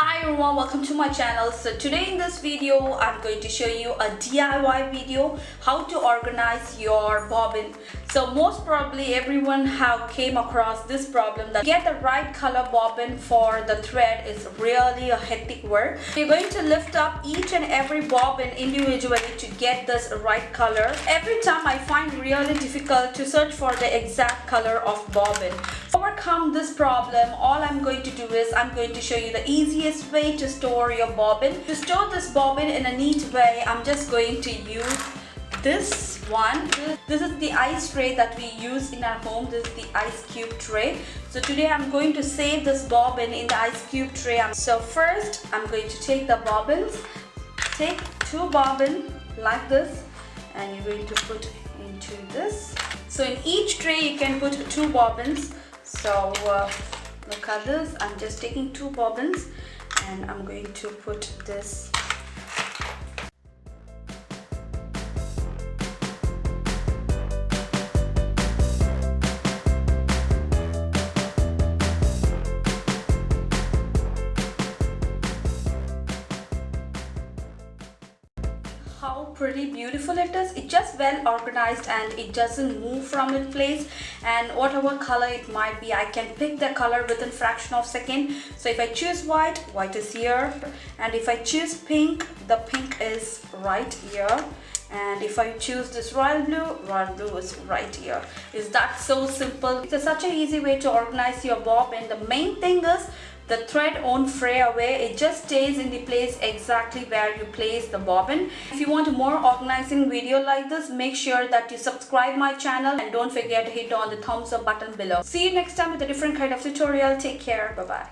Hi everyone, welcome to my channel. So today in this video I'm going to show you a DIY video how to organize your bobbin. So most probably everyone have came across this problem that get the right color bobbin for the thread is really a hectic work. You're going to lift up each and every bobbin individually to get this right color. Every time I find really difficult to search for the exact color of bobbin. To overcome this problem, all I'm going to do is I'm going to show you the easiest way to store your bobbin. To store this bobbin in a neat way, I'm just going to use this one. This is the ice tray that we use in our home. This is the ice cube tray. So today I'm going to save this bobbin in the ice cube tray. So first I'm going to take the bobbins. Take two bobbins like this and you're going to put into this. So in each tray you can put two bobbins. So look at this, I'm just taking two bobbins and I'm going to put this. How pretty beautiful it is. It's just well organized and it doesn't move from its place, and whatever color it might be, I can pick the color within fraction of a second. So if I choose white, white is here, and if I choose pink, the pink is right here, and if I choose this royal blue is right here. Is that so simple? It's such an easy way to organize your bobbin. The main thing is the thread won't fray away. It just stays in the place exactly where you place the bobbin. If you want a more organizing video like this, make sure that you subscribe my channel and don't forget to hit on the thumbs up button below. See you next time with a different kind of tutorial. Take care. Bye bye.